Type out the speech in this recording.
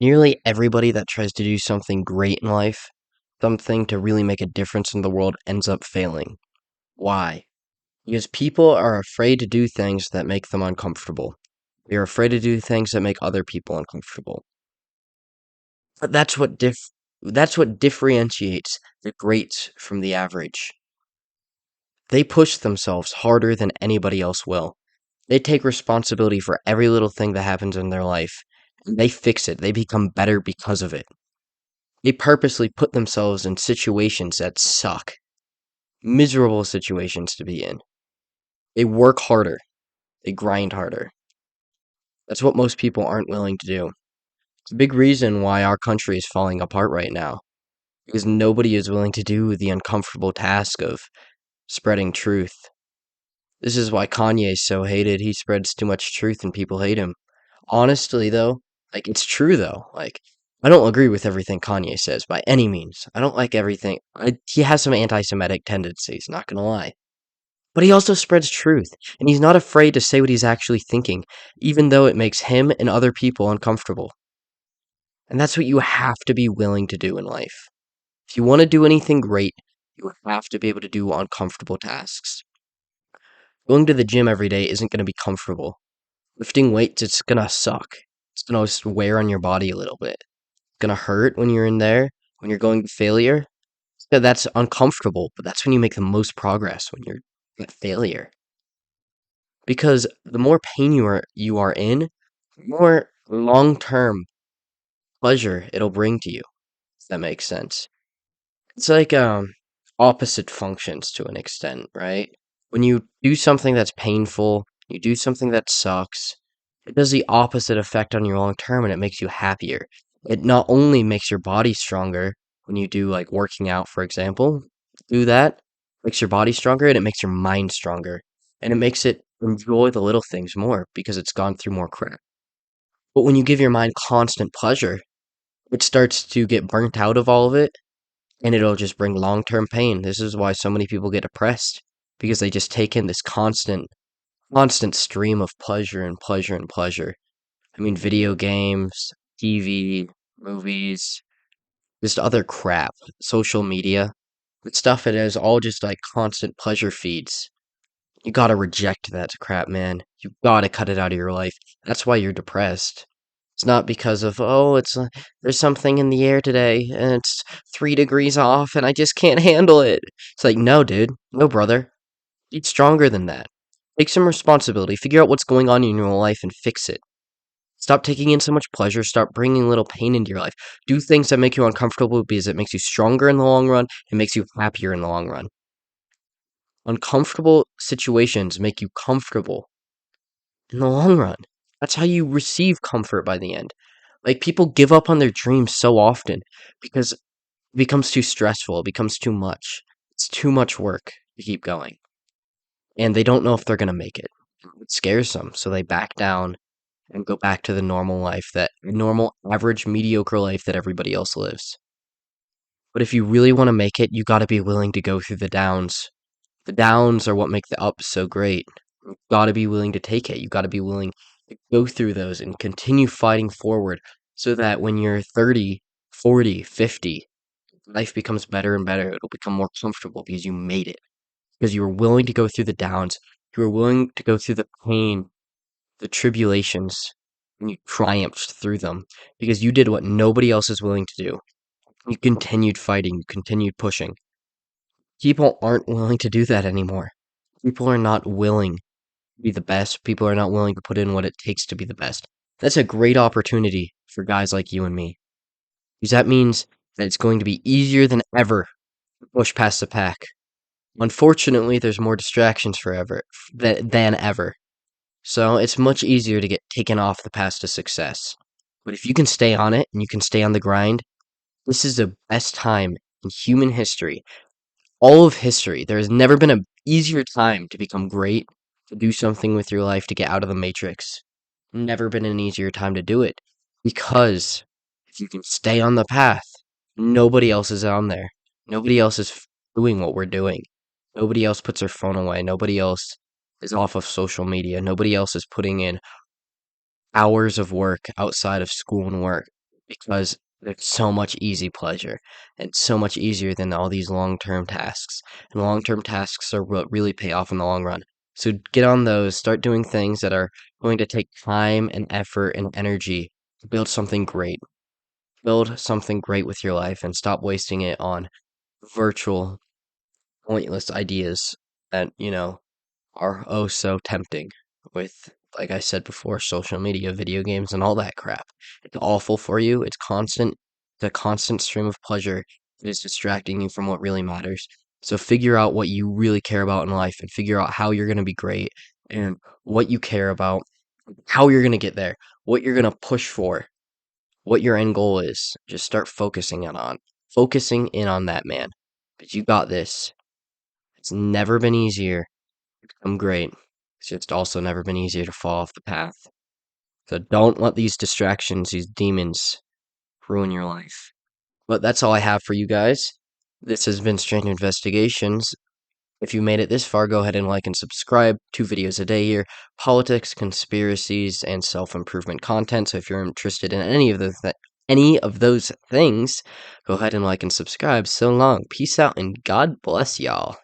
Nearly everybody that tries to do something great in life, something to really make a difference in the world, ends up failing. Why? Because people are afraid to do things that make them uncomfortable. They're afraid to do things that make other people uncomfortable. But that's what differentiates the greats from the average. They push themselves harder than anybody else will. They take responsibility for every little thing that happens in their life. And they fix it. They become better because of it. They purposely put themselves in situations that suck, miserable situations to be in. They work harder, they grind harder. That's what most people aren't willing to do. It's a big reason why our country is falling apart right now, because nobody is willing to do the uncomfortable task of spreading truth. This is why Kanye is so hated. He spreads too much truth and people hate him. Honestly, though, it's true, though. I don't agree with everything Kanye says by any means. I don't like everything. He has some anti Semitic tendencies, not gonna lie. But he also spreads truth, and he's not afraid to say what he's actually thinking, even though it makes him and other people uncomfortable. And that's what you have to be willing to do in life. If you want to do anything great, you have to be able to do uncomfortable tasks. Going to the gym every day isn't going to be comfortable. Lifting weights, it's going to suck. It's going to just wear on your body a little bit. It's going to hurt when you're in there, when you're going to failure. So that's uncomfortable, but that's when you make the most progress, when you're at failure. Because the more pain you are in, the more long-term pleasure it'll bring to you, if that makes sense. It's like opposite functions to an extent, right? When you do something that's painful, you do something that sucks, it does the opposite effect on your long term and it makes you happier. It not only makes your body stronger when you do like working out, for example, do that, makes your body stronger and it makes your mind stronger. And it makes it enjoy the little things more because it's gone through more crap. But when you give your mind constant pleasure, it starts to get burnt out of all of it and it'll just bring long-term pain. This is why so many people get depressed because they just take in this constant stream of pleasure and pleasure and pleasure. I mean, video games, TV, movies, just other crap, social media, the stuff it is all just like constant pleasure feeds. You gotta reject that crap, man. You gotta cut it out of your life. That's why you're depressed. It's not because of, oh, there's something in the air today and it's 3 degrees off and I just can't handle it. It's like, no, dude. No, brother. Be stronger than that. Take some responsibility. Figure out what's going on in your life and fix it. Stop taking in so much pleasure. Start bringing little pain into your life. Do things that make you uncomfortable because it makes you stronger in the long run and makes you happier in the long run. Uncomfortable situations make you comfortable in the long run. That's how you receive comfort by the end. Like, people give up on their dreams so often because it becomes too stressful, it becomes too much. It's too much work to keep going. And they don't know if they're going to make it. It scares them, so they back down and go back to the normal life, that normal, average, mediocre life that everybody else lives. But if you really want to make it, you got to be willing to go through the downs. The downs are what make the ups so great. You got to be willing to take it. You got to be willing to go through those and continue fighting forward so that when you're 30, 40, 50, life becomes better and better. It'll become more comfortable because you made it. Because you were willing to go through the downs. You were willing to go through the pain, the tribulations, and you triumphed through them. Because you did what nobody else is willing to do. You continued fighting. You continued pushing. People aren't willing to do that anymore. People are not willing to be the best. People are not willing to put in what it takes to be the best. That's a great opportunity for guys like you and me. Because that means that it's going to be easier than ever to push past the pack. Unfortunately, there's more distractions than ever. So it's much easier to get taken off the path to success. But if you can stay on it and you can stay on the grind, this is the best time in human history. All of history. There has never been an easier time to become great, to do something with your life, to get out of the matrix. Never been an easier time to do it. Because if you can stay on the path, nobody else is on there. Nobody else is doing what we're doing. Nobody else puts their phone away. Nobody else is off of social media. Nobody else is putting in hours of work outside of school and work because there's so much easy pleasure and so much easier than all these long-term tasks. And long-term tasks are what really pay off in the long run. So get on those, start doing things that are going to take time and effort and energy to build something great. Build something great with your life and stop wasting it on virtual, pointless ideas that, are oh so tempting with, like I said before, social media, video games, and all that crap. It's awful for you. It's constant, the constant stream of pleasure that is distracting you from what really matters. So figure out what you really care about in life and figure out how you're going to be great and what you care about, how you're going to get there, what you're going to push for, what your end goal is. Just start focusing in on that, man. But you got this. It's never been easier. I'm great. It's just also never been easier to fall off the path. So don't let these distractions, these demons, ruin your life. But that's all I have for you guys. This has been Strange Investigations. If you made it this far, go ahead and like and subscribe. 2 videos a day here. Politics, conspiracies, and self-improvement content. So if you're interested in any of those things, go ahead and like and subscribe. So long. Peace out and God bless y'all.